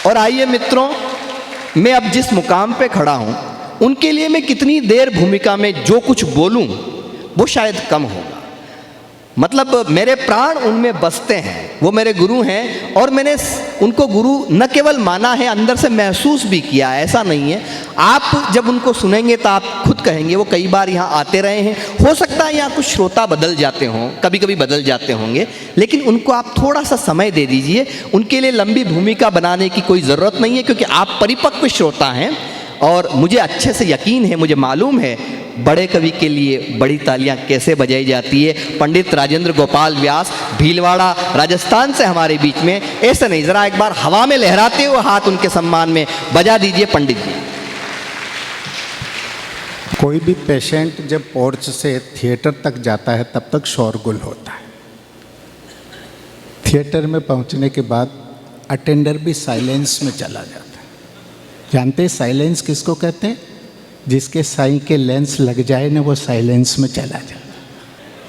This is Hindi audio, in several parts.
और आइए मित्रों, मैं अब जिस मुकाम पे खड़ा हूँ उनके लिए मैं कितनी देर भूमिका में जो कुछ बोलूँ वो शायद कम होगा। मतलब मेरे प्राण उनमें बसते हैं, वो मेरे गुरु हैं और मैंने उनको गुरु न केवल माना है, अंदर से महसूस भी किया। ऐसा नहीं है, आप जब उनको सुनेंगे तो आप खुद कहेंगे वो कई बार यहाँ आते रहे हैं। हो सकता है यहाँ कुछ श्रोता बदल जाते हों, कभी कभी बदल जाते होंगे, लेकिन उनको आप थोड़ा सा समय दे दीजिए। उनके लिए लंबी भूमिका बनाने की कोई ज़रूरत नहीं है, क्योंकि आप परिपक्व श्रोता हैं और मुझे अच्छे से यकीन है, मुझे मालूम है बड़े कवि के लिए बड़ी तालियां कैसे बजाई जाती है। पंडित राजेंद्र गोपाल व्यास भीलवाड़ा राजस्थान से हमारे बीच में, ऐसे नहीं, ज़रा एक बार हवा में लहराते हुए हाथ उनके सम्मान में बजा दीजिए पंडित जी। कोई भी पेशेंट जब पोर्च से थिएटर तक जाता है तब तक शोरगुल होता है। थिएटर में पहुंचने के बाद अटेंडर भी साइलेंस में चला जाता है। जानते हैं साइलेंस किसको कहते हैं? जिसके साई के लेंस लग जाए ना, वो साइलेंस में चला जाए।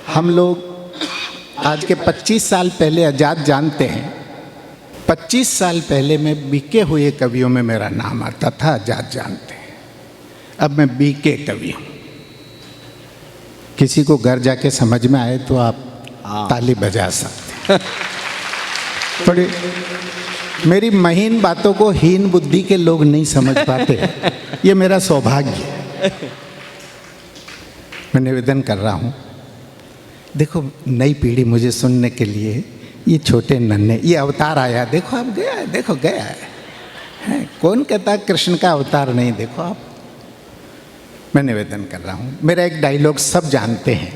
हम लोग आज के 25 साल पहले आज़ाद जानते हैं। 25 साल पहले मैं बीके हुए कवियों में मेरा नाम आता था, आज़ाद जानते हैं। अब मैं बीके कवि हूँ। किसी को घर जाके समझ में आए तो आप ताली बजा सकते हैं। थोड़ी मेरी महीन बातों को हीन बुद्धि के लोग नहीं समझ पाते, ये मेरा सौभाग्य है। मैं निवेदन कर रहा हूँ, देखो नई पीढ़ी मुझे सुनने के लिए, ये छोटे नन्हे, ये अवतार आया, देखो अब गया है, देखो गया है। कौन कहता कृष्ण का अवतार नहीं? देखो आप। मैं निवेदन कर रहा हूँ, मेरा एक डायलॉग सब जानते हैं,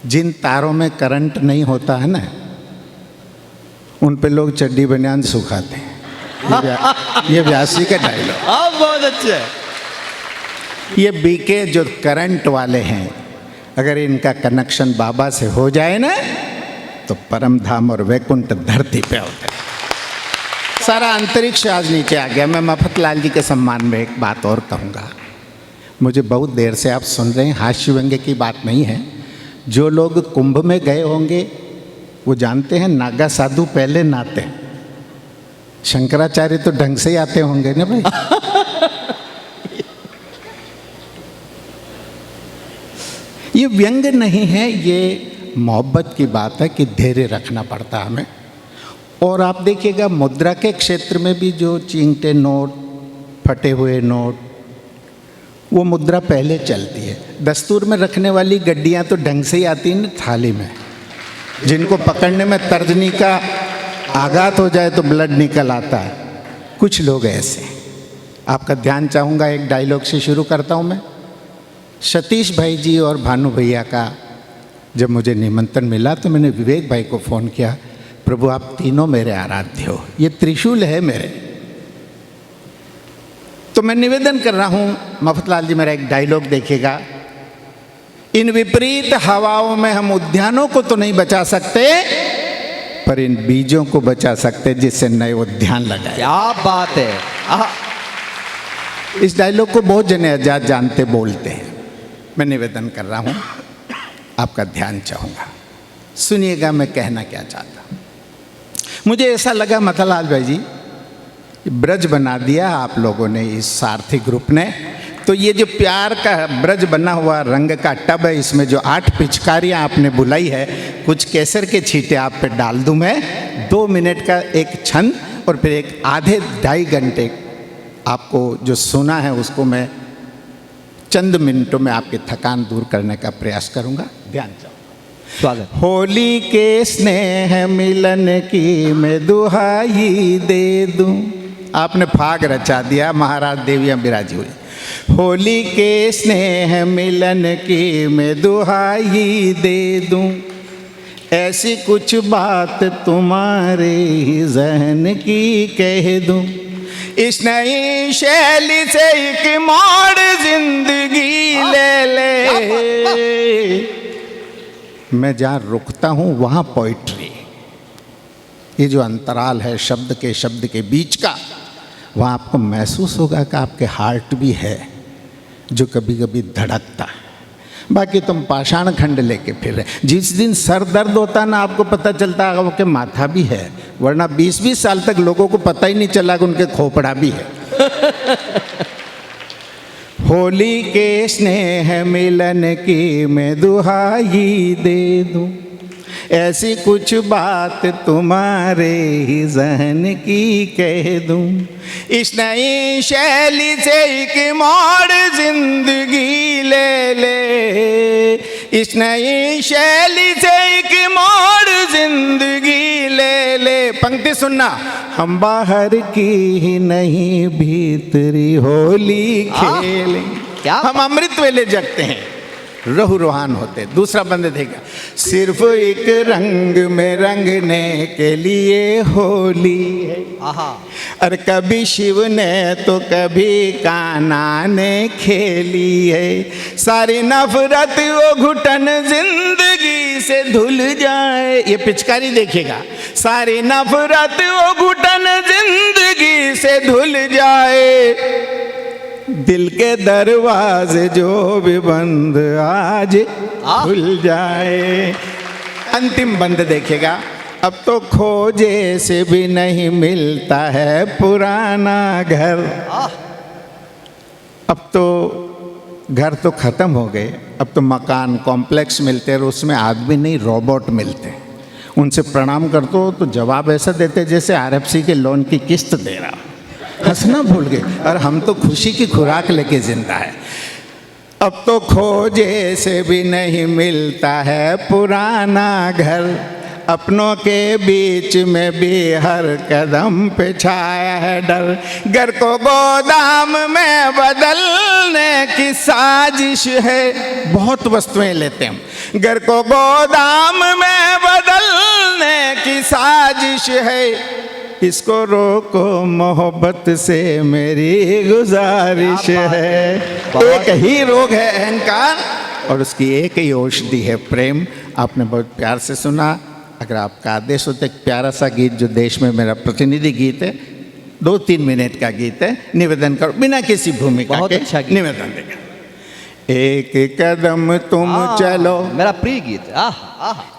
जिन तारों में करंट नहीं होता है ना, उन पे लोग चड्डी बनियान सुखाते हैं। ये व्यासी का डायलॉग। बहुत अच्छे। ये बीके जो करंट वाले हैं, अगर इनका कनेक्शन बाबा से हो जाए ना, तो परम धाम और वैकुंठ धरती पे होता है। सारा अंतरिक्ष आज नीचे आ गया। मैं मफतलाल जी के सम्मान में एक बात और कहूँगा। मुझे बहुत देर से आप सुन रहे हैं, हास्य व्यंग्य की बात नहीं है। जो लोग कुंभ में गए होंगे वो जानते हैं नागा साधु पहले नहाते हैं। शंकराचार्य तो ढंग से ही आते होंगे ना भाई। ये व्यंग नहीं है, ये मोहब्बत की बात है कि धैर्य रखना पड़ता है हमें। और आप देखिएगा मुद्रा के क्षेत्र में भी जो चींगटे नोट, फटे हुए नोट, वो मुद्रा पहले चलती है। दस्तूर में रखने वाली गड्डियां तो ढंग से ही आती हैं थाली में, जिनको पकड़ने में तर्जनी का आघात हो जाए तो ब्लड निकल आता है। कुछ लोग ऐसे। आपका ध्यान चाहूँगा, एक डायलॉग से शुरू करता हूँ मैं। सतीश भाई जी और भानु भैया का जब मुझे निमंत्रण मिला तो मैंने विवेक भाई को फ़ोन किया, प्रभु आप तीनों मेरे आराध्य हो, ये त्रिशूल है मेरे। तो मैं निवेदन कर रहा हूँ, मफतलाल जी मेरा एक डायलॉग देखिएगा। इन विपरीत हवाओं में हम उद्यानों को तो नहीं बचा सकते, पर इन बीजों को बचा सकते जिससे नए उद्यान लगाए। क्या बात है। इस डायलॉग को बहुत जने आजाद जानते बोलते हैं। मैं निवेदन कर रहा हूँ, आपका ध्यान चाहूँगा, सुनिएगा मैं कहना क्या चाहता हूँ। मुझे ऐसा लगा मथलाल भाई जी, ब्रज बना दिया आप लोगों ने, इस सारथी ग्रुप ने। तो ये जो प्यार का ब्रज बना हुआ रंग का टब है, इसमें जो 8 पिचकारियाँ आपने बुलाई है, कुछ केसर के छींटे आप पे डाल दूँ मैं। 2 मिनट का एक छंद और फिर एक आधे 2.5 घंटे आपको जो सुना है उसको मैं चंद मिनटों में आपकी थकान दूर करने का प्रयास करूँगा। ध्यान चाहूँगा। स्वागत। होली के स्नेह मिलन की मैं दुहाई दे दूँ। आपने फाग रचा दिया, महाराज देवियाँ बिराजी हुई। होली के स्नेह मिलन की मैं दुहाई दे दूँ, ऐसी कुछ बात तुम्हारे जहन की कह दूँ। इस नई शैली से एक मोड़ जिंदगी ले ले। मैं जहाँ रुकता हूँ वहाँ पोइट्री, ये जो अंतराल है शब्द के बीच का, वहाँ आपको महसूस होगा कि आपके हार्ट भी है जो कभी कभी धड़कता है। बाकी तुम पाषाण खंड लेके फिर रहे। जिस दिन सर दर्द होता ना आपको पता चलता है कि माथा भी है, वरना 20-20 साल तक लोगों को पता ही नहीं चला कि उनके खोपड़ा भी है। होली के स्नेह मिलन की मैं दुहाई दे दूं, ऐसी कुछ बात तुम्हारे ही जहन की कह दूं। इस नई शैली से एक मोड़ जिंदगी ले ले, इस नई शैली से एक मोड़ जिंदगी ले ले। पंक्ति सुनना, हम बाहर की ही नहीं भीतरी होली खेलें, क्या हम अमृत वेले जगते हैं, रहु रोहान होते। दूसरा बंदे देगा, सिर्फ एक रंग में रंगने के लिए होली है। और कभी शिव ने तो कभी कान्हा ने खेली है। सारी नफरत वो घुटन जिंदगी से धुल जाए। ये पिचकारी देखिएगा, सारी नफरत वो घुटन जिंदगी से धुल जाए। दिल के दरवाजे जो भी बंद आज खुल जाए। अंतिम बंद देखिएगा, अब तो खोजे से भी नहीं मिलता है पुराना घर। अब तो घर तो खत्म हो गए, अब तो मकान कॉम्प्लेक्स मिलते हैं और उसमें आदमी नहीं रोबोट मिलते हैं। उनसे प्रणाम करते हो तो जवाब ऐसा देते जैसे RFC के लोन की किस्त दे रहा। हंसना भूल गए, और हम तो खुशी की खुराक लेके जिंदा है। अब तो खोजे से भी नहीं मिलता है पुराना घर, अपनों के बीच में भी हर कदम पे छाया है डर। घर को गोदाम में बदलने की साजिश है। बहुत वस्तुएं लेते हम, घर को गोदाम में बदलने की साजिश है। इसको रोको मोहब्बत से मेरी गुजारिश है। एक ही रोग है अहंकार, और उसकी एक ही औषधि है प्रेम। आपने बहुत प्यार से सुना। अगर आपका आदेश हो तो एक प्यारा सा गीत जो देश में मेरा प्रतिनिधि गीत है, 2-3 मिनट का गीत है, निवेदन करो बिना किसी भूमिका के। अच्छा निवेदन देगा। एक कदम तुम चलो, मेरा प्रिय गीत।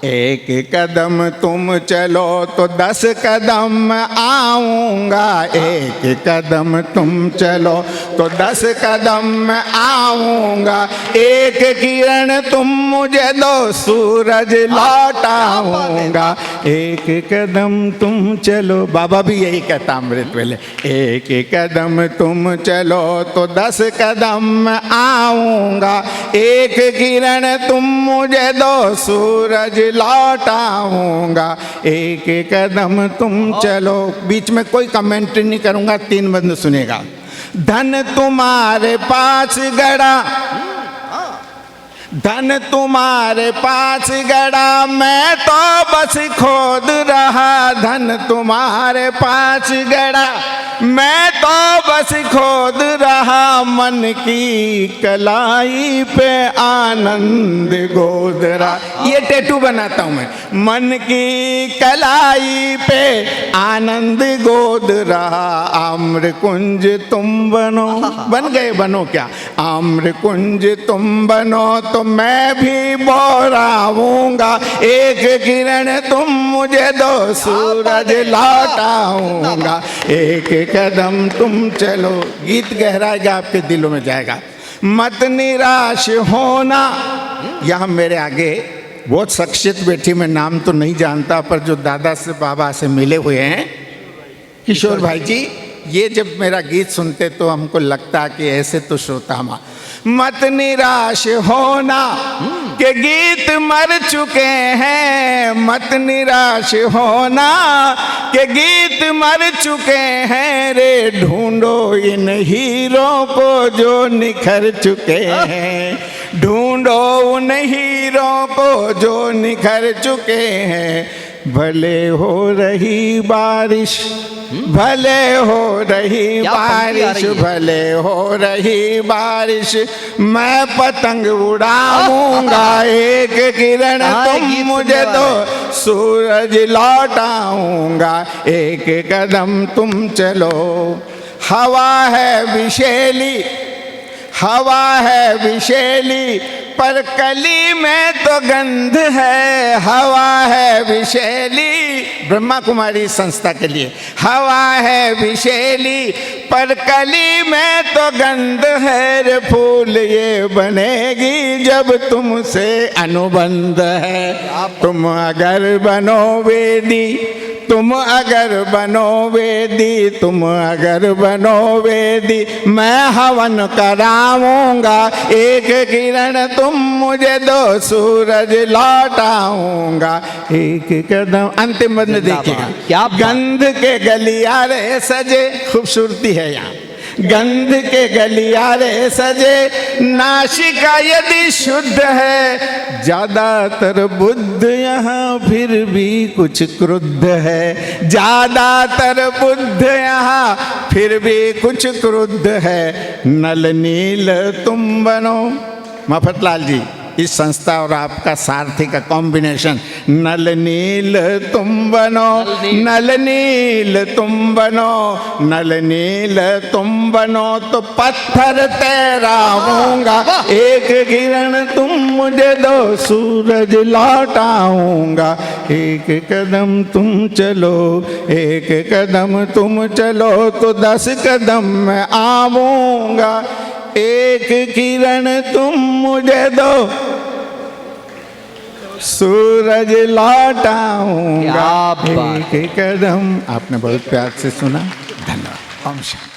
एक कदम तुम चलो तो 10 कदम आऊंगा। एक कदम तुम चलो तो 10 कदम आऊंगा। एक किरण तुम मुझे दो, सूरज लौटाऊंगा। एक कदम तुम चलो, बाबा भी यही कहता अमृत वेले। एक कदम तुम चलो तो 10 कदम आऊंगा। एक किरण तुम मुझे दो, सूरज लौटाऊंगा। एक कदम तुम चलो। बीच में कोई कमेंट नहीं करूंगा, 3 बंद सुनेगा। धन तुम्हारे पास गड़ा, धन तुम्हारे पास गड़ा, मैं तो बस खोद रहा। धन तुम्हारे पास गड़ा, मैं तो बस खोद रहा। मन की कलाई पे आनंद गोद रहा। ये टैटू बनाता हूं मैं। मन की कलाई पे आनंद गोद रहा। आम्र कुंज तुम बनो, बन गए, बनो क्या? आम्र कुंज तुम बनो तो मैं भी बोराऊंगा। एक किरण तुम मुझे दो, सूरज लौटाऊंगा। एक कदम तुम चलो। गीत गहराएगा, आपके दिलों में जाएगा। मत निराश होना। यहाँ मेरे आगे बहुत शख्सियत बैठी, मैं नाम तो नहीं जानता, पर जो दादा से बाबा से मिले हुए हैं, किशोर भाई जी, ये जब मेरा गीत सुनते तो हमको लगता कि ऐसे तो श्रोता माँ। मत निराश होना के गीत मर चुके हैं। मत निराश होना के गीत मर चुके हैं रे। ढूंढो इन हीरो को जो निखर चुके हैं। ढूंढो उन हीरो को जो निखर चुके हैं। भले हो रही बारिश, भले हो रही बारिश, भले हो रही बारिश, मैं पतंग उड़ाऊंगा। एक किरण तुम मुझे दो, सूरज लौटाऊंगा। एक कदम तुम चलो। हवा है विशेली, हवा है विशेली, पर कली में तो गंध है, हवा है विशैली। ब्रह्मा कुमारी संस्था के लिए हवा है विशैली, पर कली में तो गंध है रे फूल ये बनेगी जब तुमसे अनुबंध है। तुम अगर बनो वेदी, तुम अगर बनो वेदी, तुम अगर बनो वेदी, मैं हवन कराऊंगा। एक किरण तुम मुझे दो, सूरज लौटाऊंगा। एक कदम, अंतिम बंद देखिएगा। क्या गंध के गलियारे सजे, खूबसूरती है यहाँ। गंध के गलियारे सजे, नासिका यदि शुद्ध है, ज्यादातर बुद्ध यहाँ फिर भी कुछ क्रुद्ध है। ज्यादातर बुद्ध यहाँ फिर भी कुछ क्रुद्ध है। नल नील तुम बनो, मफतलाल जी, इस संस्था और आपका सारथी का कॉम्बिनेशन, नल नील तुम बनो, नल नील तुम बनो, नल नील तुम बनो तो पत्थर तैराऊंगा। एक किरण तुम मुझे दो, सूरज लौटाऊंगा। एक कदम तुम चलो, एक कदम तुम चलो तो 10 कदम मैं आऊंगा। एक किरण तुम मुझे दो, सूरज लौटाऊंगा। एक कदम। आपने बहुत प्यार से सुना, धन्यवाद। ओम शांति।